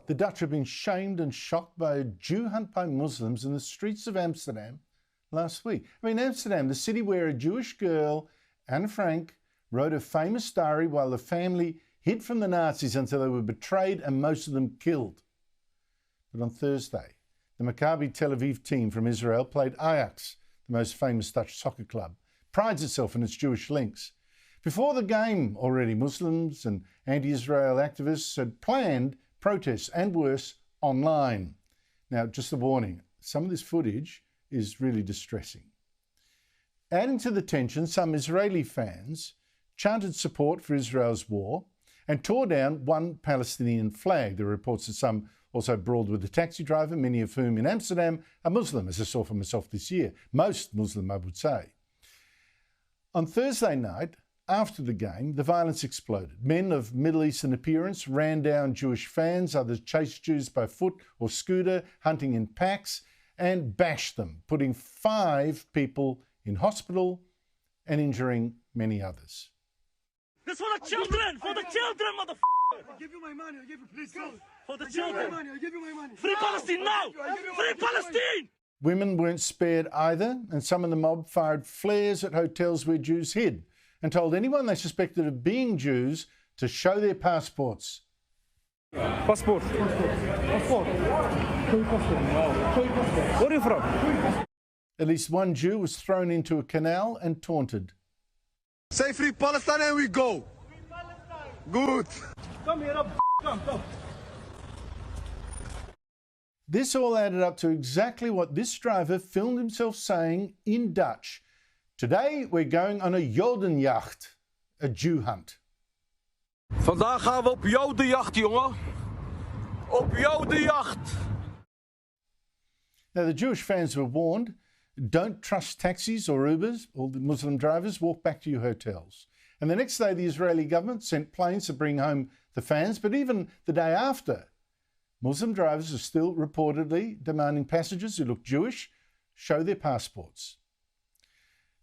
The Dutch have been shamed and shocked by a Jew hunt by Muslims in the streets of Amsterdam last week. I mean, Amsterdam, the city where a Jewish girl, Anne Frank, wrote a famous diary while the family hid from the Nazis until they were betrayed and most of them killed. But on Thursday, the Maccabi Tel Aviv team from Israel played Ajax, the most famous Dutch soccer club, prides itself in its Jewish links. Before the game, already Muslims and anti-Israel activists had planned protests and worse, online. Now, just a warning, some of this footage is really distressing. Adding to the tension, some Israeli fans chanted support for Israel's war and tore down one Palestinian flag. There are reports that some also brawled with the taxi driver, many of whom in Amsterdam are Muslim, as I saw for myself this year. Most Muslim, I would say. On Thursday night, after the game, the violence exploded. Men of Middle Eastern appearance ran down Jewish fans, others chased Jews by foot or scooter, hunting in packs, and bashed them, putting 5 people in hospital and injuring many others. This for the children! For the children, motherfucker! I'll give you my money, I'll give you, please. For the children! I'll give you my money. Free Palestine now! Free Palestine! Women weren't spared either, and some of the mob fired flares at hotels where Jews hid and told anyone they suspected of being Jews to show their passports. Passport. Passport. Where are you from? At least one Jew was thrown into a canal and taunted. Say free Palestine and we go. Free Palestine! Good. Come here, come. This all added up to exactly what this driver filmed himself saying in Dutch. Today we're going on a Jodenjacht, a Jew hunt. Vandaag gaan we op Jodenjacht, jongen. Op Jodenjacht. Now the Jewish fans were warned, don't trust taxis or Ubers. All the Muslim drivers, walk back to your hotels. And the next day the Israeli government sent planes to bring home the fans, but even the day after, Muslim drivers are still reportedly demanding passengers who look Jewish show their passports.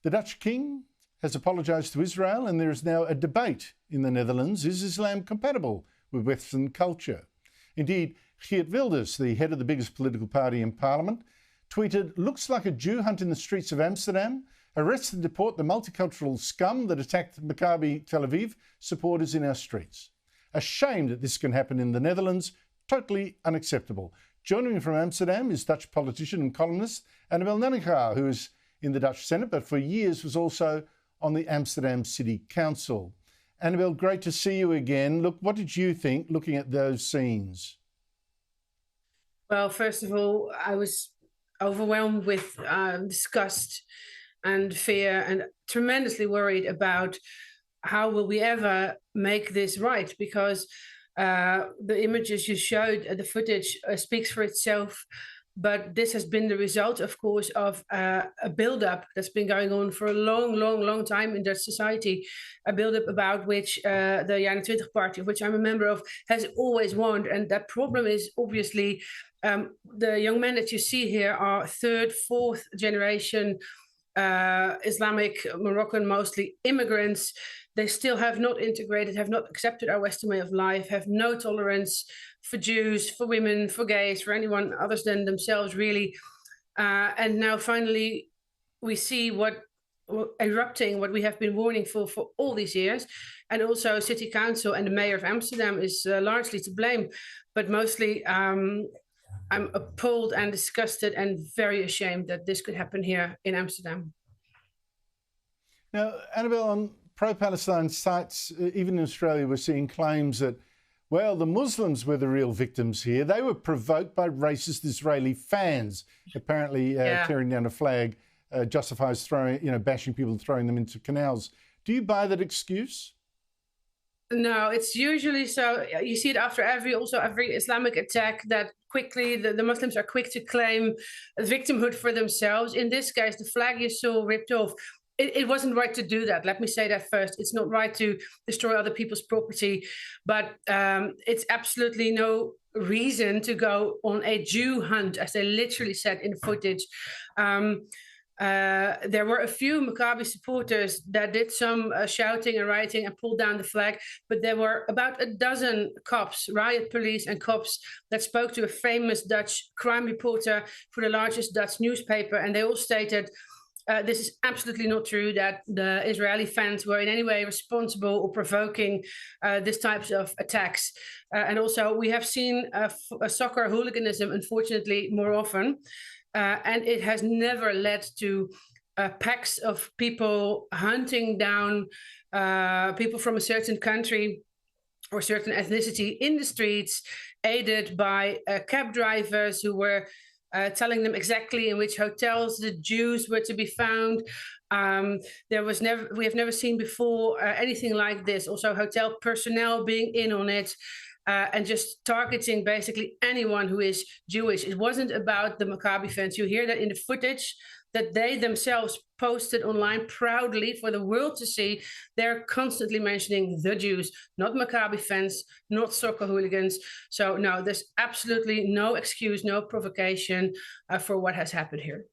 The Dutch king has apologised to Israel, and there is now a debate in the Netherlands. Is Islam compatible with Western culture? Indeed, Geert Wilders, the head of the biggest political party in Parliament, tweeted, "Looks like a Jew hunt in the streets of Amsterdam. Arrest and deport the multicultural scum that attacked Maccabi Tel Aviv supporters in our streets." A shame that this can happen in the Netherlands. Totally unacceptable. Joining me from Amsterdam is Dutch politician and columnist Annabel Nanninga, who is in the Dutch Senate, but for years was also on the Amsterdam City Council. Annabel, great to see you again. Look, what did you think looking at those scenes? Well, first of all, I was overwhelmed with disgust and fear and tremendously worried about how will we ever make this right, because the images you showed, the footage speaks for itself. But this has been the result, of course, of a build-up that's been going on for a long time in Dutch society. A build-up about which the Jaren 20 party, of which I'm a member of, has always warned. And that problem is obviously the young men that you see here are 3rd, 4th generation Islamic, Moroccan mostly immigrants. They still have not integrated, have not accepted our Western way of life, have no tolerance for Jews, for women, for gays, for anyone other than themselves, really. And now finally we see what erupting, what we have been warning for all these years. And also City Council and the Mayor of Amsterdam is largely to blame. But mostly I'm appalled and disgusted and very ashamed that this could happen here in Amsterdam. Now, Annabel, on pro-Palestine sites, even in Australia, we're seeing claims that, well, the Muslims were the real victims here. They were provoked by racist Israeli fans, apparently tearing down a flag justifies bashing people and throwing them into canals. Do you buy that excuse? No, it's usually so. You see it after every Islamic attack that quickly the Muslims are quick to claim victimhood for themselves. In this case, the flag you saw ripped off. It wasn't right to do that. Let me say that first. It's not right to destroy other people's property, but it's absolutely no reason to go on a Jew hunt, as they literally said in footage. There were a few Maccabi supporters that did some shouting and rioting and pulled down the flag, but there were about a dozen cops, riot police and cops, that spoke to a famous Dutch crime reporter for the largest Dutch newspaper, and they all stated this is absolutely not true, that the Israeli fans were in any way responsible or provoking these types of attacks. And also, we have seen soccer hooliganism, unfortunately, more often. And it has never led to packs of people hunting down people from a certain country or certain ethnicity in the streets, aided by cab drivers who were telling them exactly in which hotels the Jews were to be found. We have never seen before anything like this. Also, hotel personnel being in on it. And just targeting basically anyone who is Jewish. It wasn't about the Maccabi fans. You hear that in the footage that they themselves posted online proudly for the world to see. They're constantly mentioning the Jews, not Maccabi fans, not soccer hooligans. So no, there's absolutely no excuse, no provocation for what has happened here.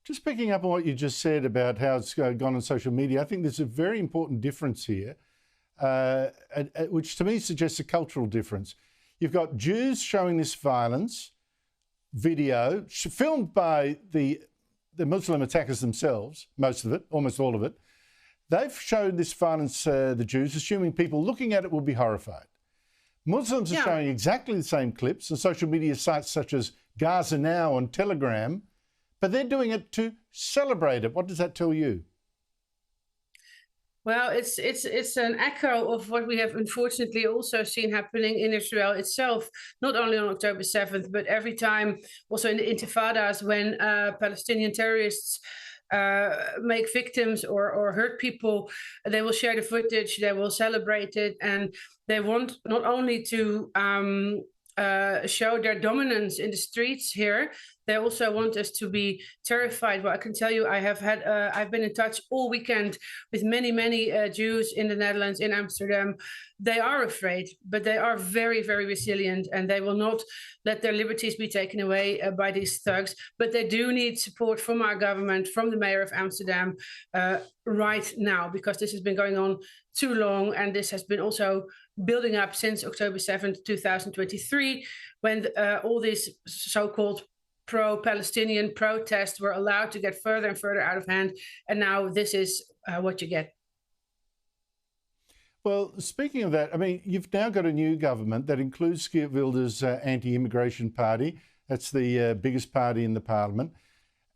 Just picking up on what you just said about how it's gone on social media, I think there's a very important difference here. Which to me suggests a cultural difference. You've got Jews showing this violence, video, filmed by the Muslim attackers themselves, most of it, almost all of it. They've shown this violence, the Jews, assuming people looking at it will be horrified. Muslims are showing exactly the same clips on social media sites such as Gaza Now and Telegram, but they're doing it to celebrate it. What does that tell you? Well, it's an echo of what we have unfortunately also seen happening in Israel itself, not only on October 7th, but every time also in the intifadas when Palestinian terrorists make victims or hurt people, they will share the footage, they will celebrate it, and they want not only to show their dominance in the streets here, they also want us to be terrified. Well, I can tell you, I've been in touch all weekend with many Jews in the Netherlands, in Amsterdam. They are afraid, but they are very, very resilient, and they will not let their liberties be taken away by these thugs. But they do need support from our government, from the mayor of Amsterdam, right now, because this has been going on too long, and this has been also building up since October 7th, 2023, when all these so-called pro-Palestinian protests were allowed to get further and further out of hand. And now this is what you get. Well, speaking of that, I mean, you've now got a new government that includes Geert Wilders' anti-immigration party. That's the biggest party in the parliament.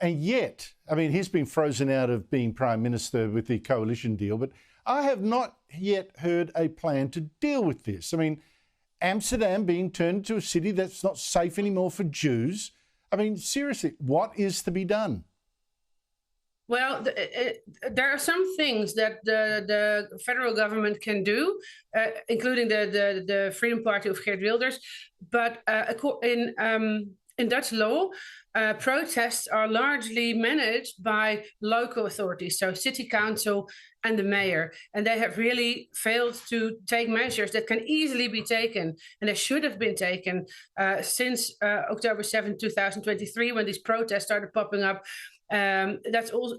And yet, I mean, he's been frozen out of being prime minister with the coalition deal, but I have not yet heard a plan to deal with this. I mean, Amsterdam being turned into a city that's not safe anymore for Jews. I mean, seriously, what is to be done? Well, there are some things that the federal government can do, including the Freedom Party of Geert Wilders. But in Dutch law, protests are largely managed by local authorities, so city council and the mayor. And they have really failed to take measures that can easily be taken, and they should have been taken since October 7, 2023, when these protests started popping up. That's all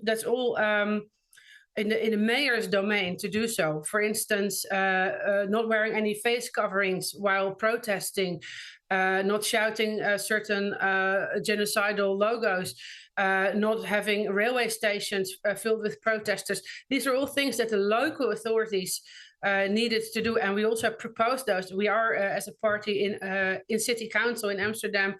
in the mayor's domain to do so. For instance, not wearing any face coverings while protesting, not shouting certain genocidal logos, not having railway stations filled with protesters. These are all things that the local authorities needed to do, and we also proposed those. We are, as a party, in city council in Amsterdam.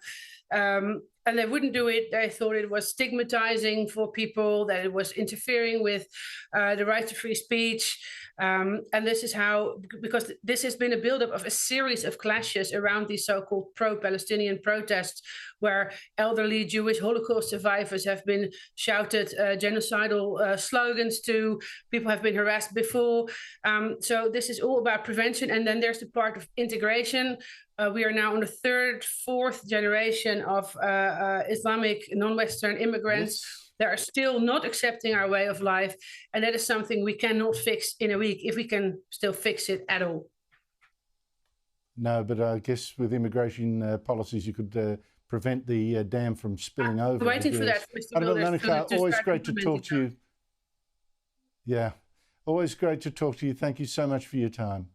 And they wouldn't do it. They thought it was stigmatizing for people, that it was interfering with the right to free speech. And this is how, because this has been a buildup of a series of clashes around these so-called pro-Palestinian protests, where elderly Jewish Holocaust survivors have been shouted genocidal slogans to. People have been harassed before. So this is all about prevention. And then there's the part of integration. We are now on the third, fourth generation of Islamic non-Western immigrants. Yes. That are still not accepting our way of life. And that is something we cannot fix in a week, if we can still fix it at all. No, but I guess with immigration policies, you could prevent the dam from spilling over. I'm waiting for that, Mr. Annabel Wilders, Nanninga, to always start great to talk implementing to you. Yeah, always great to talk to you. Thank you so much for your time.